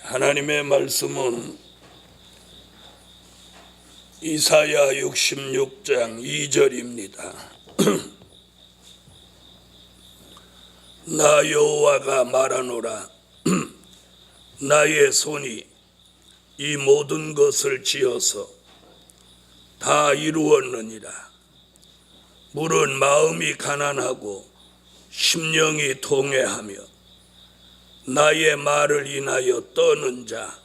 하나님의 말씀은 이사야 66장 2절입니다. 나 여호와가 말하노라. 나의 손이 이 모든 것을 지어서 다 이루었느니라. 물은 마음이 가난하고 심령이 통회하며 나의 말을 인하여 떠는 자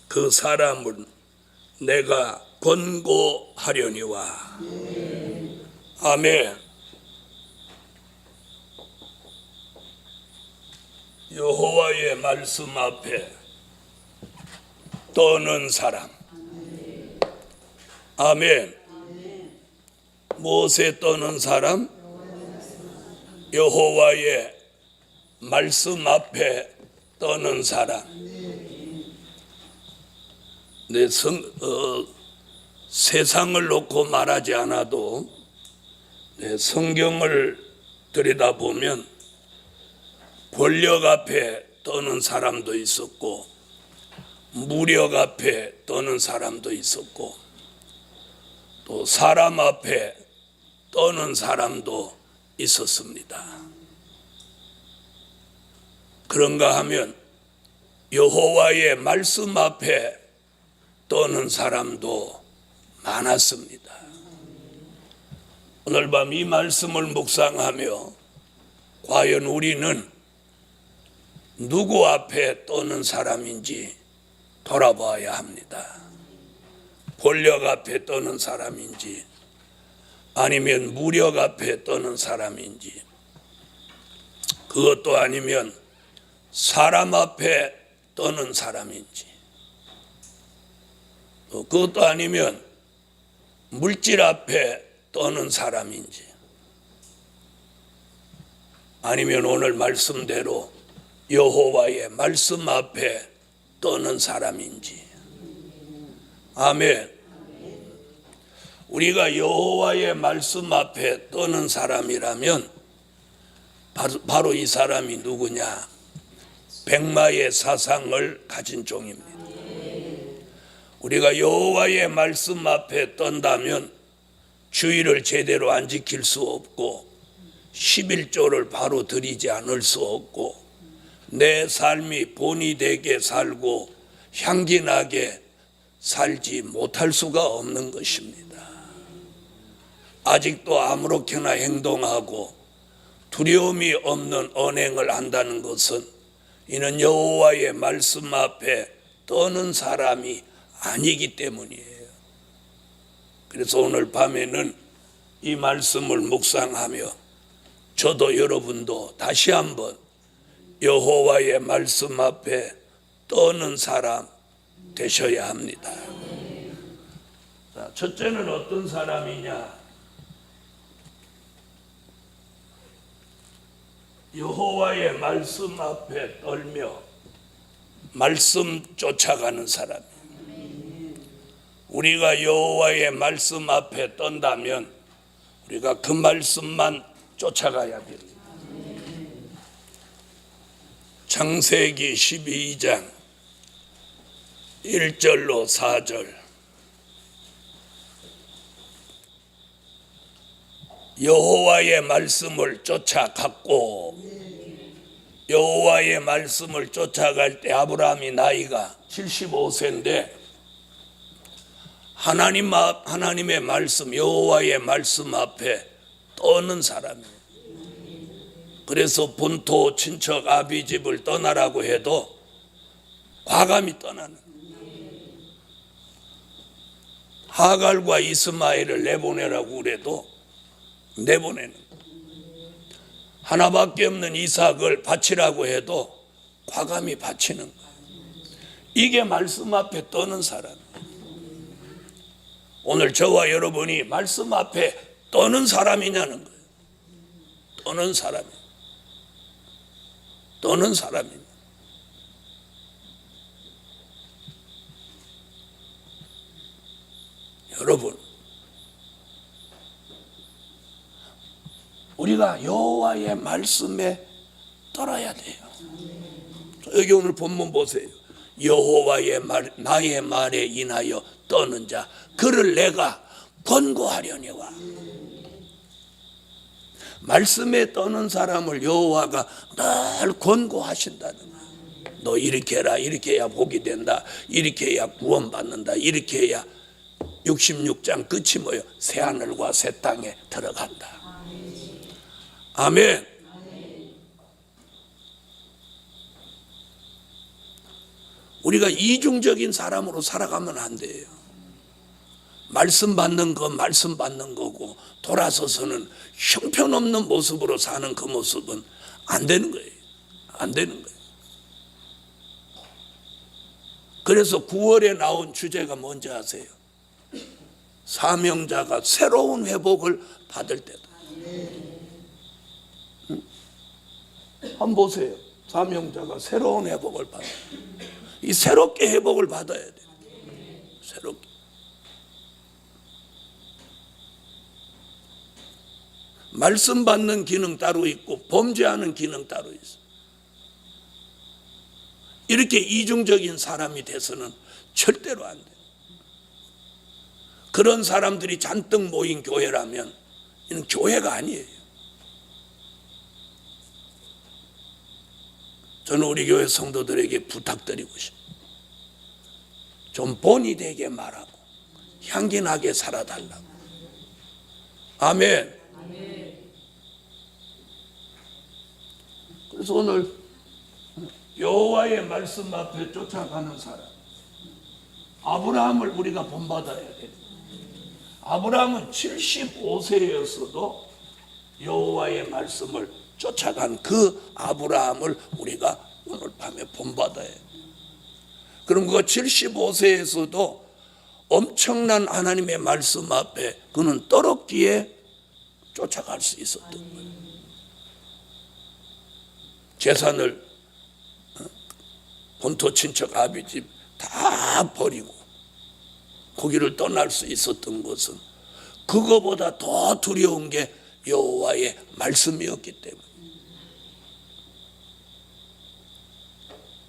그 사람은 내가 권고하려니와. 아멘. 여호와의 말씀 앞에 떠는 사람. 아멘. 무엇에 떠는 사람? 여호와의 말씀 앞에 떠는 사람. 세상을 놓고 말하지 않아도 성경을 들여다보면 권력 앞에 떠는 사람도 있었고 무력 앞에 떠는 사람도 있었고 또 사람 앞에 떠는 사람도 있었습니다. 그런가 하면 여호와의 말씀 앞에 떠는 사람도 많았습니다. 오늘 밤 이 말씀을 묵상하며 과연 우리는 누구 앞에 떠는 사람인지 돌아봐야 합니다. 권력 앞에 떠는 사람인지 아니면 무력 앞에 떠는 사람인지, 그것도 아니면 사람 앞에 떠는 사람인지, 그것도 아니면 물질 앞에 떠는 사람인지, 아니면 오늘 말씀대로 여호와의 말씀 앞에 떠는 사람인지. 아멘. 우리가 여호와의 말씀 앞에 떠는 사람이라면 바로 이 사람이 누구냐? 백마의 사상을 가진 종입니다. 우리가 여호와의 말씀 앞에 떤다면 주의를 제대로 안 지킬 수 없고 11조를 바로 드리지 않을 수 없고 내 삶이 본이 되게 살고 향기 나게 살지 못할 수가 없는 것입니다. 아직도 아무렇게나 행동하고 두려움이 없는 언행을 한다는 것은 이는 여호와의 말씀 앞에 떠는 사람이 아니기 때문이에요. 그래서 오늘 밤에는 이 말씀을 묵상하며 저도 여러분도 다시 한번 여호와의 말씀 앞에 떠는 사람 되셔야 합니다. 자, 첫째는 어떤 사람이냐? 여호와의 말씀 앞에 떨며 말씀 쫓아가는 사람. 우리가 여호와의 말씀 앞에 떤다면 우리가 그 말씀만 쫓아가야 됩니다. 창세기 12장 1절로 4절. 여호와의 말씀을 쫓아갔고, 여호와의 말씀을 쫓아갈 때 아브라함이 나이가 75세인데 하나님의 말씀, 여호와의 말씀 앞에 떠는 사람이에요. 그래서 본토 친척 아비 집을 떠나라고 해도 과감히 떠나는, 하갈과 이스마엘을 내보내라고 그래도 내보내는, 하나밖에 없는 이삭을 바치라고 해도 과감히 바치는 거예요. 이게 말씀 앞에 떠는 사람. 오늘 저와 여러분이 말씀 앞에 떠는 사람이냐는 거예요. 떠는 사람이. 떠는 사람입니다. 여러분, 우리가 여호와의 말씀에 떨어야 돼요. 여기 오늘 본문 보세요. 여호와의 말, 나의 말에 인하여 떠는 자 그를 내가 권고하려니와. 말씀에 떠는 사람을 여호와가 늘 권고하신다는 거야. 너 이렇게 해라. 이렇게 해야 복이 된다. 이렇게 해야 구원받는다. 이렇게 해야 66장 끝이 뭐예요? 새하늘과 새 땅에 들어간다. 아멘. 우리가 이중적인 사람으로 살아가면 안 돼요. 말씀 받는 거 말씀 받는 거고 돌아서서는 형편없는 모습으로 사는 그 모습은 안 되는 거예요. 안 되는 거예요. 그래서 9월에 나온 주제가 뭔지 아세요? 사명자가 새로운 회복을 받을 때다. 한번 보세요. 사명자가 새로운 회복을 받아요. 이 새롭게 회복을 받아야 돼요. 새롭게. 말씀 받는 기능 따로 있고 범죄하는 기능 따로 있어. 이렇게 이중적인 사람이 돼서는 절대로 안 돼. 그런 사람들이 잔뜩 모인 교회라면 이는 교회가 아니에요. 저는 우리 교회 성도들에게 부탁드리고 싶어요. 좀 본이 되게 말하고 향기 나게 살아달라고. 아멘. 그래서 오늘 여호와의 말씀 앞에 쫓아가는 사람, 아브라함을 우리가 본받아야 돼요. 아브라함은 75세였어도 여호와의 말씀을 쫓아간 그 아브라함을 우리가 오늘 밤에 본받아야 해요. 그럼 그 75세에서도 엄청난 하나님의 말씀 앞에 그는 떨었기에 쫓아갈 수 있었던 거예요. 재산을 본토 친척 아비집 다 버리고 거기를 떠날 수 있었던 것은 그거보다 더 두려운 게 여호와의 말씀이었기 때문에.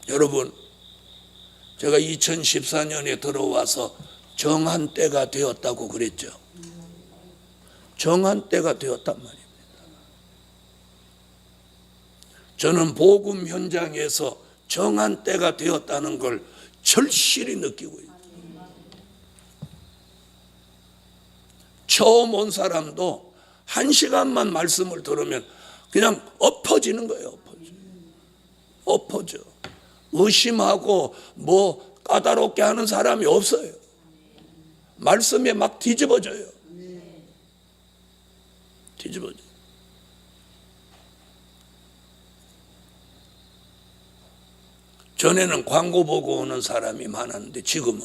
여러분, 제가 2014년에 들어와서 정한 때가 되었다고 그랬죠. 정한 때가 되었단 말입니다. 저는 복음 현장에서 정한 때가 되었다는 걸 절실히 느끼고 있어요. 처음 온 사람도 1시간만 말씀을 들으면 그냥 엎어지는 거예요. 엎어져. 의심하고 뭐 까다롭게 하는 사람이 없어요. 말씀에 막 뒤집어져요. 뒤집어져. 전에는 광고 보고 오는 사람이 많았는데 지금은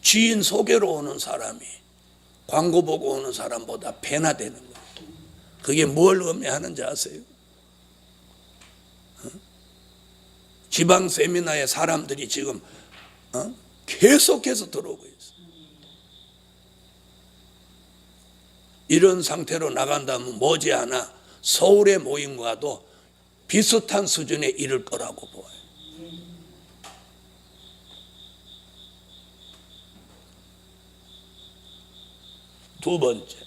지인 소개로 오는 사람이 광고 보고 오는 사람보다 배나 되는 거예요. 그게 뭘 의미하는지 아세요? 지방 세미나에 사람들이 지금 계속해서 들어오고 있어요. 이런 상태로 나간다면 머지않아 서울의 모임과도 비슷한 수준에 이를 거라고 보아요. 두 번째,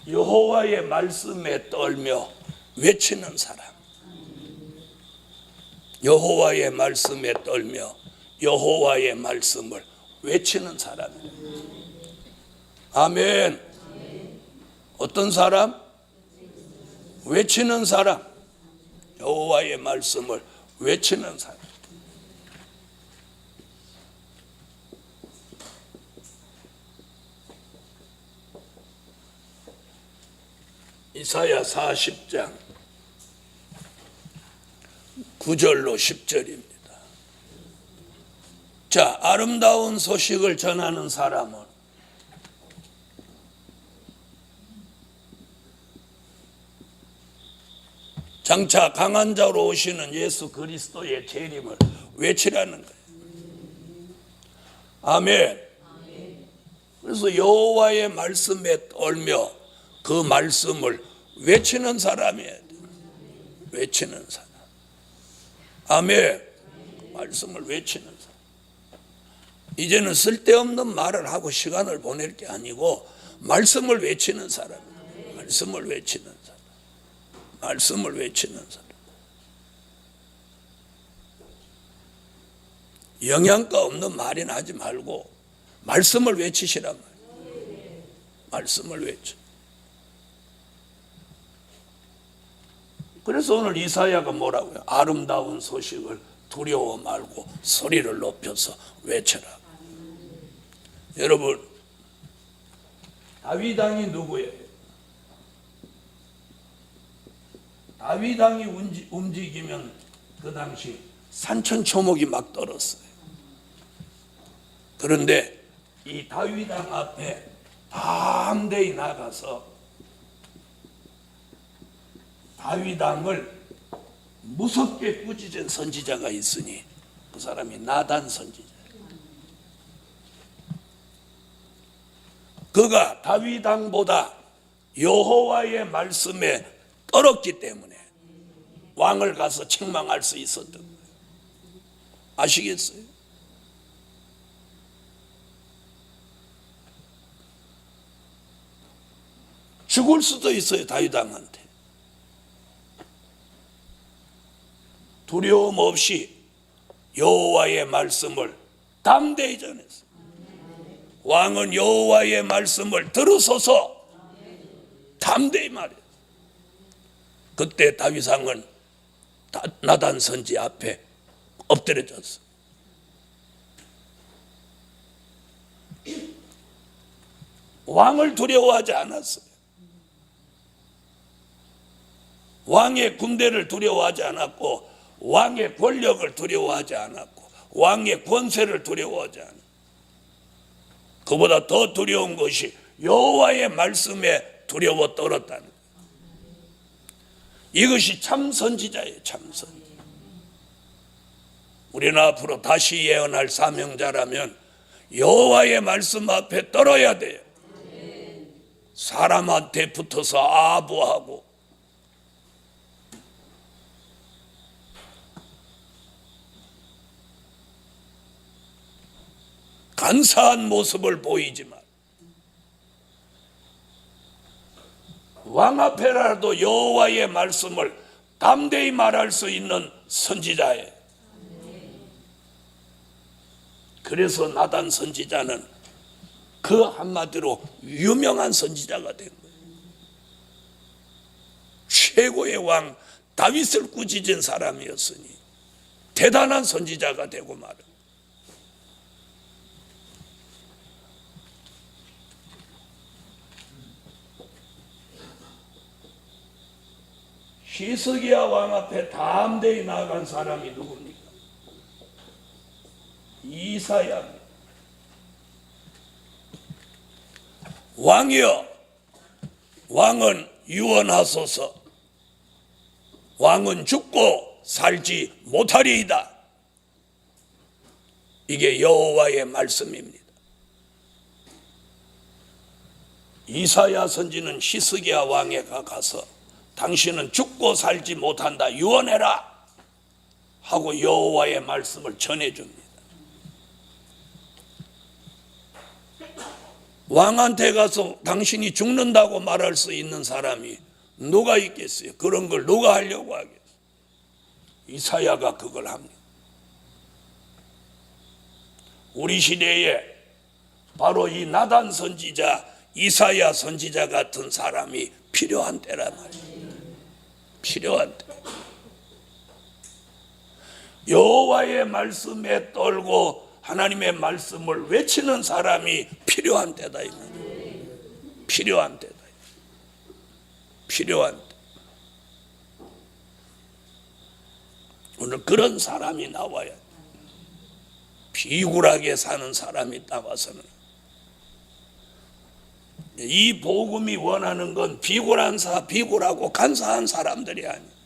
여호와의 말씀에 떨며 외치는 사람. 여호와의 말씀에 떨며 여호와의 말씀을 외치는 사람이에요. 아멘. 어떤 사람? 외치는 사람. 여호와의 말씀을 외치는 사람. 이사야 40장 9절로 10절입니다. 자, 아름다운 소식을 전하는 사람은 장차 강한 자로 오시는 예수 그리스도의 재림을 외치라는 거예요. 아멘. 그래서 그래서 여호와의 말씀에 떨며 그 말씀을 외치는 사람이어야 돼. 외치는 사람. 아멘. 말씀을 외치는 사람. 이제는 쓸데없는 말을 하고 시간을 보낼 게 아니고 말씀을 외치는 사람. 말씀을 외치는 사람. 말씀을 외치는 사람. 영양가 없는 말이나 하지 말고 말씀을 외치시란 말이에요. 말씀을 외쳐. 그래서 오늘 이사야가 뭐라고요? 아름다운 소식을 두려워 말고 소리를 높여서 외쳐라. 여러분, 다윗 왕이 누구예요? 다윗 왕이 움직이면 그 당시 산천초목이 막 떨었어요. 그런데 이 다윗 왕 앞에 담대히 나가서 다윗 왕을 무섭게 꾸짖은 선지자가 있으니 그 사람이 나단 선지자. 그가 다윗 왕보다 여호와의 말씀에 떨었기 때문에 왕을 가서 책망할 수 있었던 거예요. 아시겠어요? 죽을 수도 있어요. 다윗 왕한테. 두려움 없이 여호와의 말씀을 담대히 전했어요. 왕은 여호와의 말씀을 들으소서 담대히 말해요. 그때 다윗 왕은 나단 선지 앞에 엎드려졌어. 왕을 두려워하지 않았어요. 왕의 군대를 두려워하지 않았고 왕의 권력을 두려워하지 않았고 왕의 권세를 두려워하지 않았고 그보다 더 두려운 것이 여호와의 말씀에 두려워 떨었다는 거예요. 이것이 참 선지자예요. 참 선지자. 우리는 앞으로 다시 예언할 사명자라면 여호와의 말씀 앞에 떨어야 돼요. 사람한테 붙어서 아부하고 간사한 모습을 보이지만 왕 앞에라도 여호와의 말씀을 담대히 말할 수 있는 선지자예요. 그래서 나단 선지자는 그 한마디로 유명한 선지자가 된 거예요. 최고의 왕 다윗을 꾸짖은 사람이었으니 대단한 선지자가 되고 말은. 히스기야 왕 앞에 담대히 나아간 사람이 누굽니까? 이사야입니다. 왕이여, 왕은 유언하소서. 왕은 죽고 살지 못하리이다. 이게 여호와의 말씀입니다. 이사야 선지는 히스기야 왕에게 가서 당신은 죽고 살지 못한다, 유언해라 하고 여호와의 말씀을 전해줍니다. 왕한테 가서 당신이 죽는다고 말할 수 있는 사람이 누가 있겠어요? 그런 걸 누가 하려고 하겠어요? 이사야가 그걸 합니다. 우리 시대에 바로 이 나단 선지자, 이사야 선지자 같은 사람이 필요한 때란 말이에요. 필요한 때. 여호와의 말씀에 떨고 하나님의 말씀을 외치는 사람이 필요한 때다. 필요한 때다. 필요한 때. 오늘 그런 사람이 나와야 돼. 비굴하게 사는 사람이 나와서는 이 복음이 원하는 건 비굴하고 간사한 사람들이 아니에요.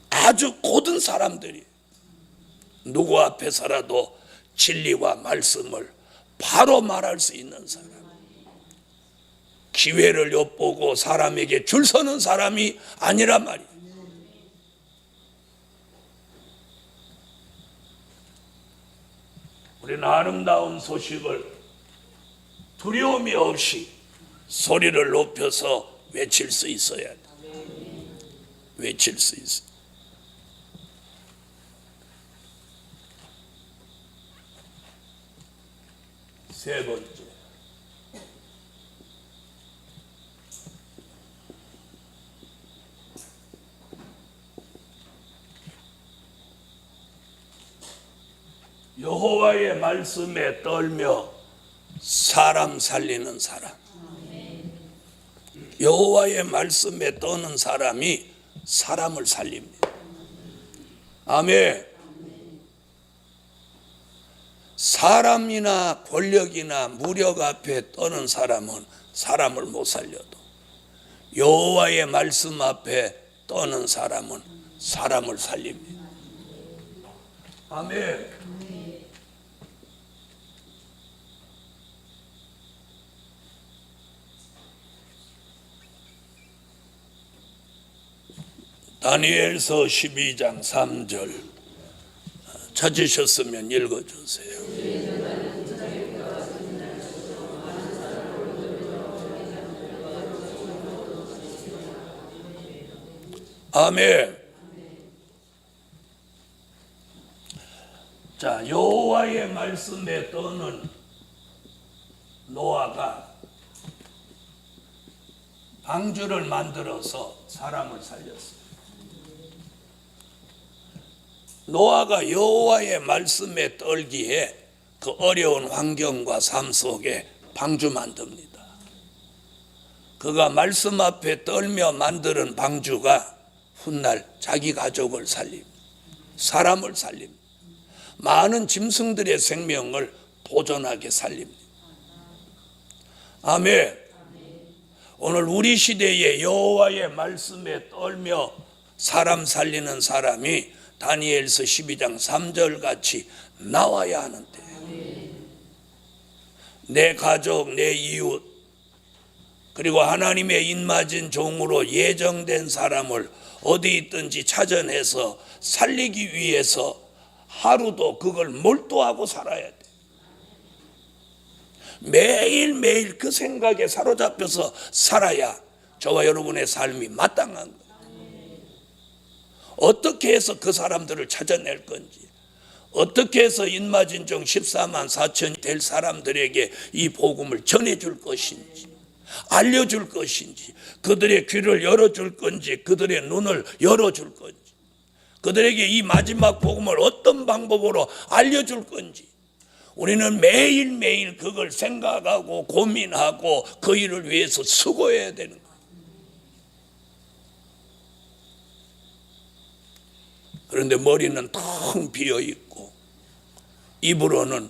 아주 고든 사람들이 누구 앞에서라도 진리와 말씀을 바로 말할 수 있는 사람, 기회를 엿보고 사람에게 줄 서는 사람이 아니란 말이에요. 우리는 아름다운 소식을 두려움이 없이 소리를 높여서 외칠 수 있어야 돼. 외칠 수 있어. 세 번째, 여호와의 말씀에 떨며 사람 살리는 사람. 여호와의 말씀에 떠는 사람이 사람을 살립니다. 아멘. 사람이나 권력이나 무력 앞에 떠는 사람은 사람을 못 살려도 여호와의 말씀 앞에 떠는 사람은 사람을 살립니다. 아멘. 다니엘서 12장 3절 찾으셨으면 읽어주세요. 아멘. 자, 여호와의 말씀에 떠는 노아가 방주를 만들어서 사람을 살렸어요. 노아가 여호와의 말씀에 떨기에 그 어려운 환경과 삶 속에 방주 만듭니다. 그가 말씀 앞에 떨며 만드는 방주가 훗날 자기 가족을 살립니다. 사람을 살립니다. 많은 짐승들의 생명을 보존하게 살립니다. 아멘. 오늘 우리 시대에 여호와의 말씀에 떨며 사람 살리는 사람이 다니엘서 12장 3절 같이 나와야 하는데, 내 가족, 내 이웃, 그리고 하나님의 인맞은 종으로 예정된 사람을 어디 있든지 찾아내서 살리기 위해서 하루도 그걸 몰두하고 살아야 돼. 매일매일 그 생각에 사로잡혀서 살아야 저와 여러분의 삶이 마땅한 거예요. 어떻게 해서 그 사람들을 찾아낼 건지, 어떻게 해서 인마진종 14만 4천이 될 사람들에게 이 복음을 전해줄 것인지, 알려줄 것인지, 그들의 귀를 열어줄 건지, 그들의 눈을 열어줄 건지, 그들에게 이 마지막 복음을 어떤 방법으로 알려줄 건지, 우리는 매일매일 그걸 생각하고 고민하고 그 일을 위해서 수고해야 되는 거예요. 그런데 머리는 텅 비어 있고 입으로는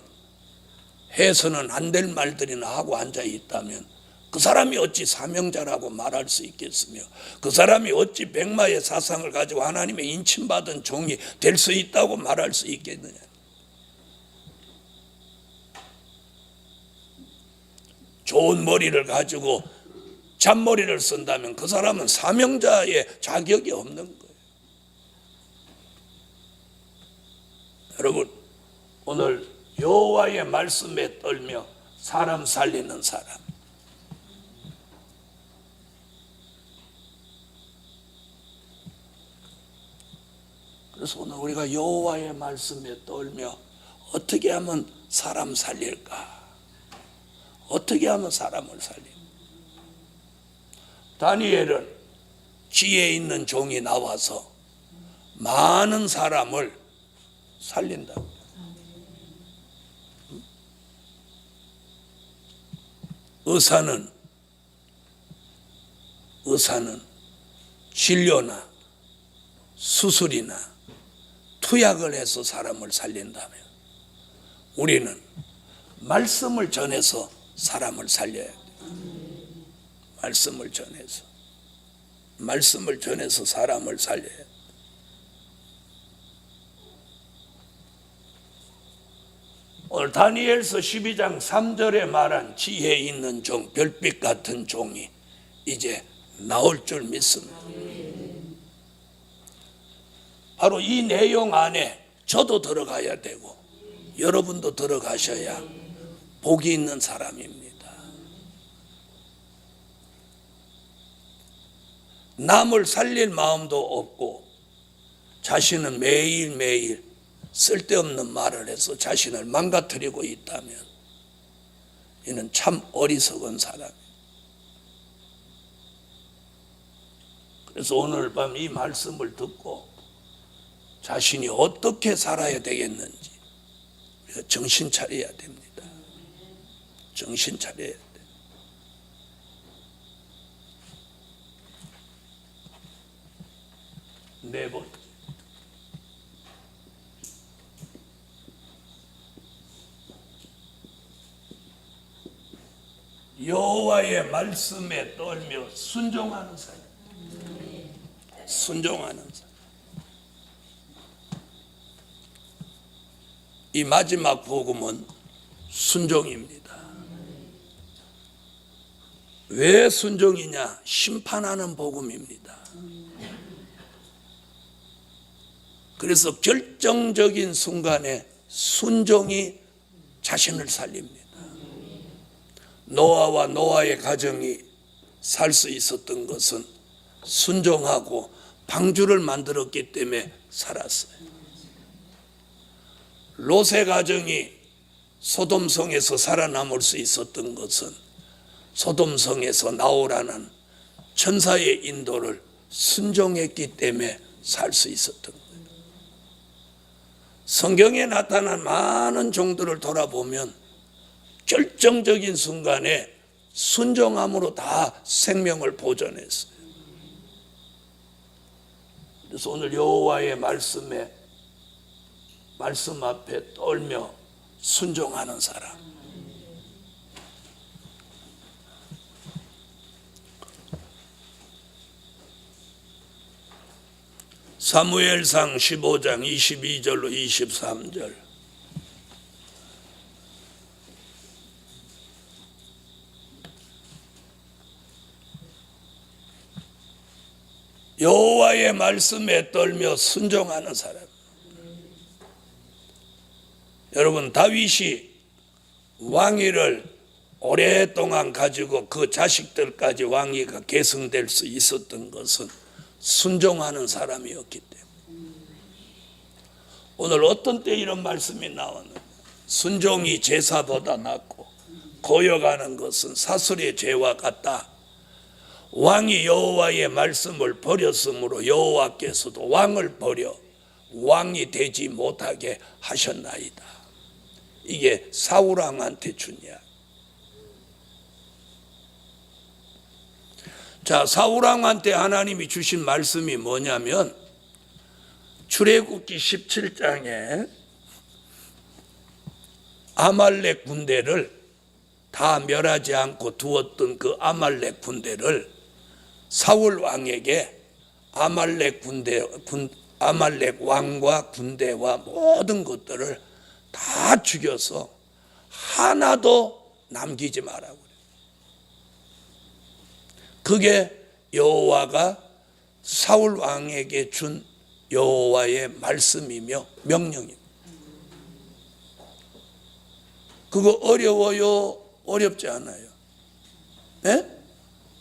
해서는 안 될 말들이나 하고 앉아 있다면 그 사람이 어찌 사명자라고 말할 수 있겠으며, 그 사람이 어찌 백마의 사상을 가지고 하나님의 인침받은 종이 될 수 있다고 말할 수 있겠느냐. 좋은 머리를 가지고 잔머리를 쓴다면 그 사람은 사명자의 자격이 없는 거예요. 여러분, 오늘 여호와의 말씀에 떨며 사람 살리는 사람, 그래서 오늘 우리가 여호와의 말씀에 떨며 어떻게 하면 사람 살릴까? 어떻게 하면 사람을 살릴까? 다니엘은 지혜 있는 종이 나와서 많은 사람을 살린다. 의사는 진료나 수술이나 투약을 해서 사람을 살린다면, 우리는 말씀을 전해서 사람을 살려야 돼. 말씀을 전해서 사람을 살려야 돼. 오늘 다니엘서 12장 3절에 말한 지혜 있는 종, 별빛 같은 종이 이제 나올 줄 믿습니다. 바로 이 내용 안에 저도 들어가야 되고 여러분도 들어가셔야 복이 있는 사람입니다. 남을 살릴 마음도 없고 자신은 매일매일 쓸데없는 말을 해서 자신을 망가뜨리고 있다면 이는 참 어리석은 사람이에요. 그래서 오늘 밤 이 말씀을 듣고 자신이 어떻게 살아야 되겠는지 우리가 정신 차려야 됩니다. 정신 차려야 돼요. 네 번째, 여호와의 말씀에 떨며 순종하는 사람. 순종하는 사람. 이 마지막 복음은 순종입니다. 왜 순종이냐? 심판하는 복음입니다. 그래서 결정적인 순간에 순종이 자신을 살립니다. 노아와 노아의 가정이 살 수 있었던 것은 순종하고 방주를 만들었기 때문에 살았어요. 롯의 가정이 소돔성에서 살아남을 수 있었던 것은 소돔성에서 나오라는 천사의 인도를 순종했기 때문에 살 수 있었던 거예요. 성경에 나타난 많은 종들을 돌아보면 결정적인 순간에 순종함으로 다 생명을 보존했어요. 그래서 오늘 여호와의 말씀 앞에 떨며 순종하는 사람. 사무엘상 15장 22절로 23절. 여호와의 말씀에 떨며 순종하는 사람. 여러분, 다윗이 왕위를 오랫동안 가지고 그 자식들까지 왕위가 계승될 수 있었던 것은 순종하는 사람이었기 때문에. 오늘 어떤 때 이런 말씀이 나오느냐? 순종이 제사보다 낫고 고역하는 것은 사슬의 죄와 같다. 왕이 여호와의 말씀을 버렸으므로 여호와께서도 왕을 버려 왕이 되지 못하게 하셨나이다. 이게 사울왕한테 준 이야기. 자, 사울왕한테 하나님이 주신 말씀이 뭐냐면 출애굽기 17장에 아말렉 군대를 다 멸하지 않고 두었던 그 아말렉 군대를 사울 왕에게 아말렉 왕과 군대와 모든 것들을 다 죽여서 하나도 남기지 말라고 그래요. 그게 여호와가 사울 왕에게 준 여호와의 말씀이며 명령입니다. 그거 어려워요? 어렵지 않아요? 네?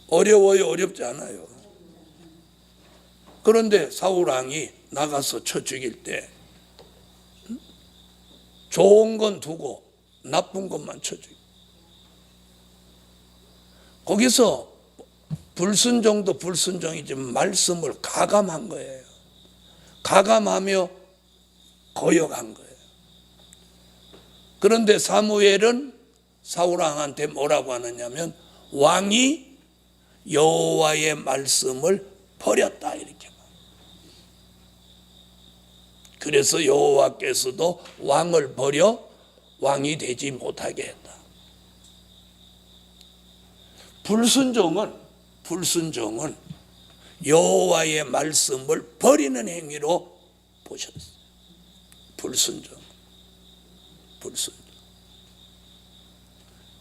어려워요? 어렵지 않아요? 그런데 사울 왕이 나가서 쳐 죽일 때 좋은 건 두고 나쁜 것만 쳐 죽여. 거기서 불순종도 불순종이지만 말씀을 가감한 거예요. 가감하며 거역한 거예요. 그런데 사무엘은 사울 왕한테 뭐라고 하느냐면 왕이 여호와의 말씀을 버렸다 이렇게. 그래서 여호와께서도 왕을 버려 왕이 되지 못하게 했다. 불순종은 여호와의 말씀을 버리는 행위로 보셨어요. 불순종.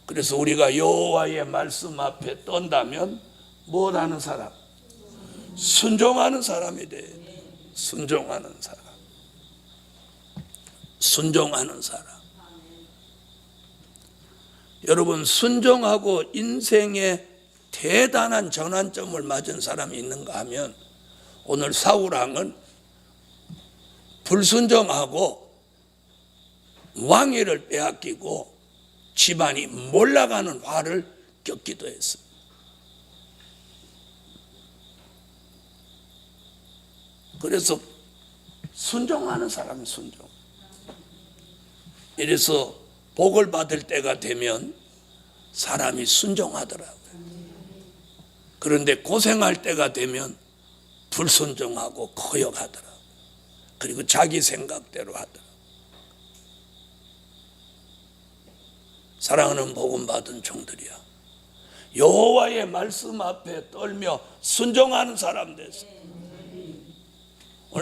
그래서 우리가 여호와의 말씀 앞에 떤다면 뭐라는 사람? 순종하는 사람이 돼. 순종하는 사람. 순종하는 사람. 여러분, 순종하고 인생의 대단한 전환점을 맞은 사람이 있는가 하면 오늘 사울왕은 불순종하고 왕위를 빼앗기고 집안이 몰락하는 화를 겪기도 했습니다. 그래서 순종하는 사람이 순종. 이래서 복을 받을 때가 되면 사람이 순종하더라고요. 그런데 고생할 때가 되면 불순종하고 거역하더라고요. 그리고 자기 생각대로 하더라고요. 사랑하는 복음 받은 종들이야, 여호와의 말씀 앞에 떨며 순종하는 사람 됐어.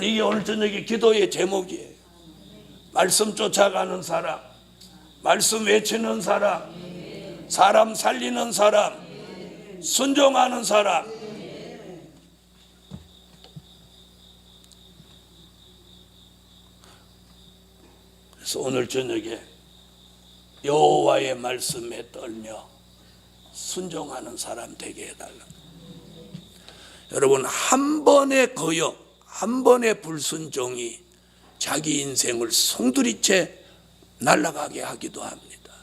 이게 오늘 저녁에 기도의 제목이에요. 말씀 쫓아가는 사람, 말씀 외치는 사람, 사람 살리는 사람, 순종하는 사람. 그래서 오늘 저녁에 여호와의 말씀에 떨며 순종하는 사람 되게 해달라. 여러분, 한 번의 거역, 한 번의 불순종이 자기 인생을 송두리째 날아가게 하기도 합니다.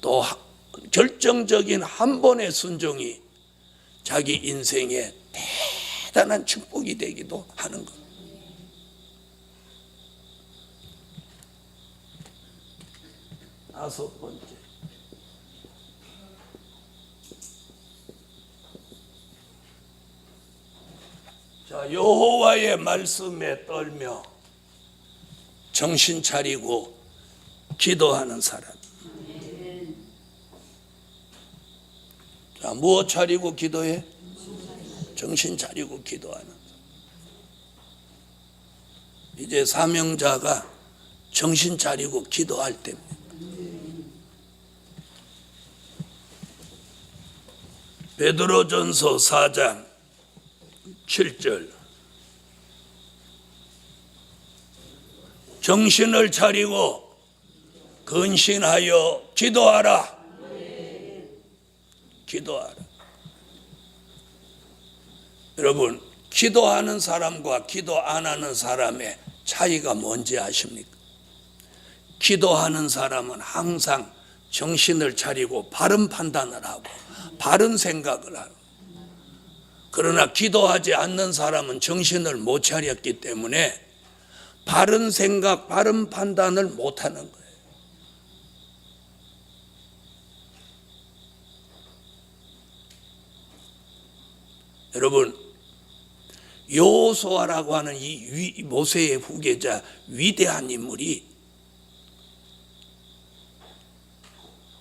또 결정적인 한 번의 순종이 자기 인생에 대단한 축복이 되기도 하는 것. 다섯 번째, 자, 여호와의 말씀에 떨며 정신 차리고 기도하는 사람. 자, 무엇 차리고 기도해? 정신 차리고 기도하는 사람. 이제 사명자가 정신 차리고 기도할 때입니다. 베드로전서 4장 7절, 정신을 차리고 근신하여 기도하라. 기도하라. 여러분, 기도하는 사람과 기도 안 하는 사람의 차이가 뭔지 아십니까? 기도하는 사람은 항상 정신을 차리고 바른 판단을 하고 바른 생각을 하고, 그러나 기도하지 않는 사람은 정신을 못 차렸기 때문에 바른 생각, 바른 판단을 못 하는 거예요. 여러분, 여호수아라고 하는 이 모세의 후계자 위대한 인물이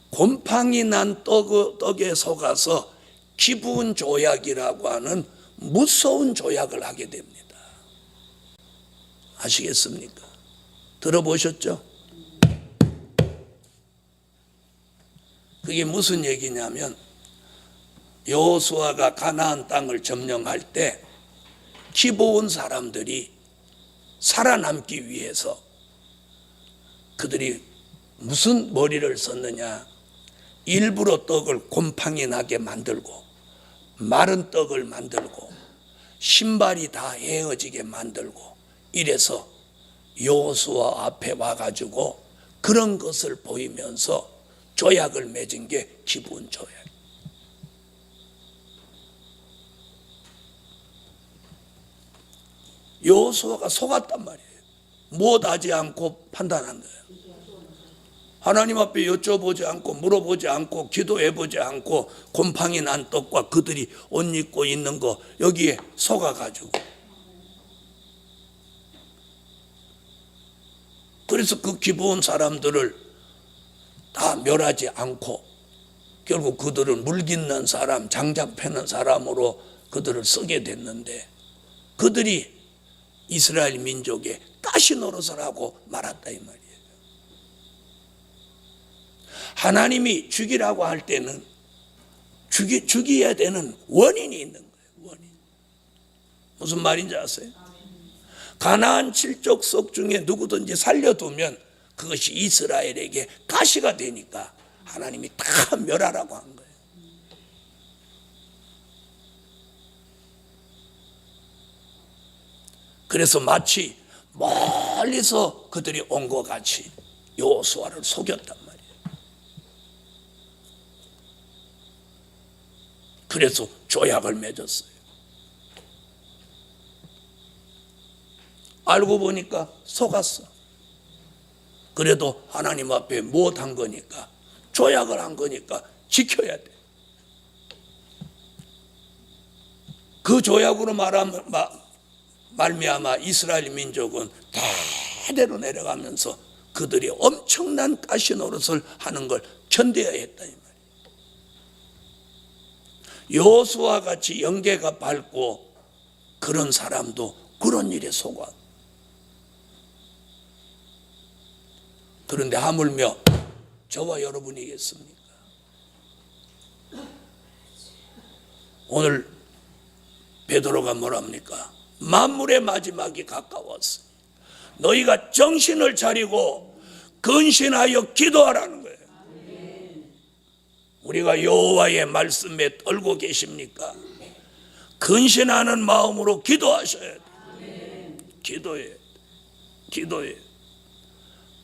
곰팡이 난 떡에 속아서 기분 조약이라고 하는 무서운 조약을 하게 됩니다. 아시겠습니까? 들어보셨죠? 그게 무슨 얘기냐면, 여호수아가 가나안 땅을 점령할 때 기브온 사람들이 살아남기 위해서 그들이 무슨 머리를 썼느냐, 일부러 떡을 곰팡이 나게 만들고 마른 떡을 만들고 신발이 다 헤어지게 만들고 이래서 여호수아 앞에 와가지고 그런 것을 보이면서 조약을 맺은 게 기브온 조약. 여호수아가 속았단 말이에요. 무엇하지 않고 판단한 거예요. 하나님 앞에 여쭤보지 않고 물어보지 않고 기도해보지 않고 곰팡이 난 떡과 그들이 옷 입고 있는 거 여기에 속아가지고, 그래서 그 기브온 사람들을 다 멸하지 않고 결국 그들을 물깃는 사람, 장작 패는 사람으로 그들을 쓰게 됐는데, 그들이 이스라엘 민족의 가시 노릇을 하고 말았다 이 말이에요. 하나님이 죽이라고 할 때는 죽여야 되는 원인이 있는 거예요. 원인. 무슨 말인지 아세요? 가나안 7족속 중에 누구든지 살려두면 그것이 이스라엘에게 가시가 되니까 하나님이 다 멸하라고 한 거예요. 그래서 마치 멀리서 그들이 온 것 같이 여호수아를 속였단 말이에요. 그래서 조약을 맺었어요. 알고 보니까 속았어. 그래도 하나님 앞에 못한 거니까, 조약을 한 거니까 지켜야 돼. 그 조약으로 말미암아 이스라엘 민족은 대대로 내려가면서 그들이 엄청난 가시 노릇을 하는 걸 견뎌야 했다 이 말이에요. 여호수아 같이 영계가 밝고 그런 사람도 그런 일에 속아. 그런데 하물며 저와 여러분이겠습니까? 오늘 베드로가 뭐랍니까? 만물의 마지막이 가까웠으니 너희가 정신을 차리고 근신하여 기도하라는 거예요. 우리가 여호와의 말씀에 떨고 계십니까? 근신하는 마음으로 기도하셔야 돼요. 기도해.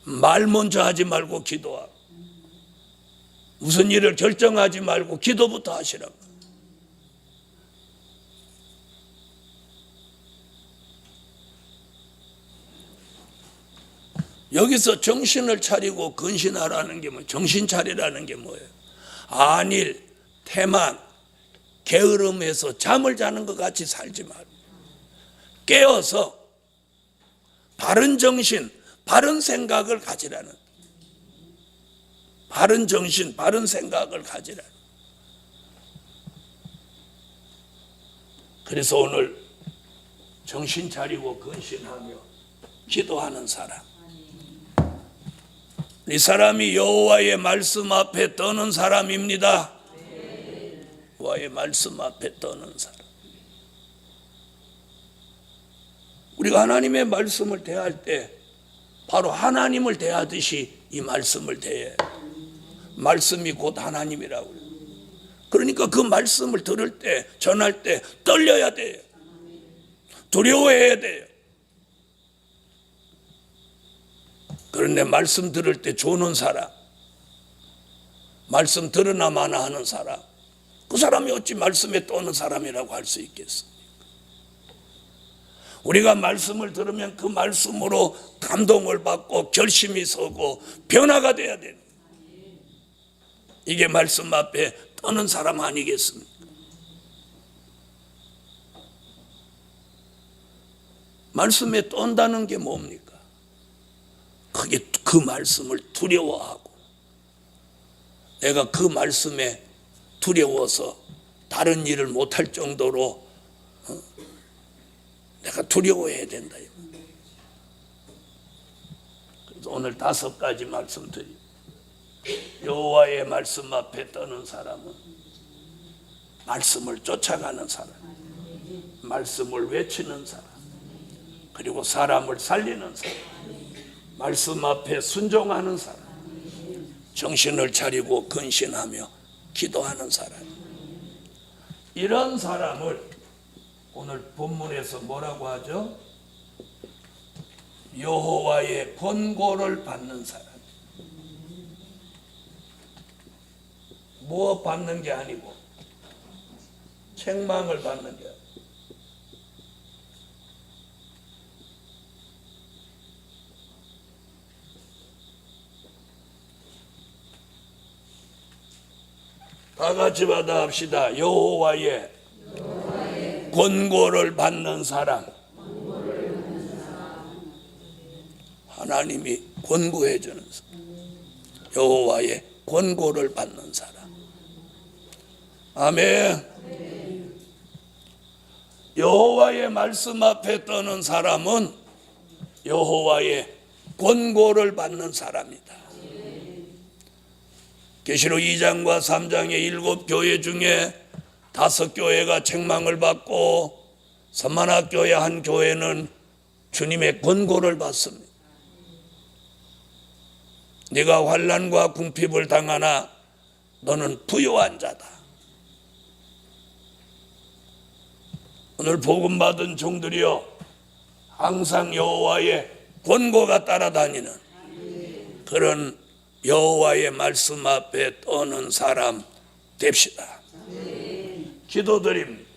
말 먼저 하지 말고 기도하고, 무슨 일을 결정하지 말고 기도부터 하시라고. 여기서 정신을 차리고 근신하라는 게 뭐예요? 정신 차리라는 게 뭐예요? 안일, 태만, 게으름에서 잠을 자는 것 같이 살지 말고 깨어서 바른 정신, 바른 생각을 가지라는, 바른 정신, 바른 생각을 가지라는. 그래서 오늘 정신 차리고 근신하며 기도하는 사람, 이 사람이 여호와의 말씀 앞에 떠는 사람입니다. 여호와의 말씀 앞에 떠는 사람. 우리가 하나님의 말씀을 대할 때 바로 하나님을 대하듯이 이 말씀을 대해요. 말씀이 곧 하나님이라고요. 그러니까 그 말씀을 들을 때, 전할 때 떨려야 돼요. 두려워해야 돼요. 그런데 말씀 들을 때 조는 사람, 말씀 들으나 마나 하는 사람, 그 사람이 어찌 말씀에 떠는 사람이라고 할 수 있겠습니까? 우리가 말씀을 들으면 그 말씀으로 감동을 받고 결심이 서고 변화가 돼야 돼요. 이게 말씀 앞에 떠는 사람 아니겠습니까? 말씀에 떤다는 게 뭡니까? 그게 그 말씀을 두려워하고, 내가 그 말씀에 두려워서 다른 일을 못할 정도로 내가 두려워해야 된다. 그래서 오늘 5가지 말씀드립니다. 여호와의 말씀 앞에 떠는 사람은 말씀을 쫓아가는 사람, 말씀을 외치는 사람, 그리고 사람을 살리는 사람, 말씀 앞에 순종하는 사람, 정신을 차리고 근신하며 기도하는 사람. 이런 사람을 오늘 본문에서 뭐라고 하죠? 여호와의 권고를 받는 사람. 뭐 받는 게 아니고 책망을 받는 게 아니고, 다 같이 받아 합시다. 여호와의 권고를 받는 사람. 하나님이 권고해 주는 사람. 여호와의 권고를 받는 사람. 아멘. 여호와의 말씀 앞에 떠는 사람은 여호와의 권고를 받는 사람이다. 계시록 2장과 3장의 7교회 중에 5교회가 책망을 받고 서만학교의 한 교회는 주님의 권고를 받습니다. 네가 환난과 궁핍을 당하나 너는 부요한 자다. 오늘 복음 받은 종들이여, 항상 여호와의 권고가 따라다니는 그런 여호와의 말씀 앞에 떠는 사람 됩시다. 기도드립니다.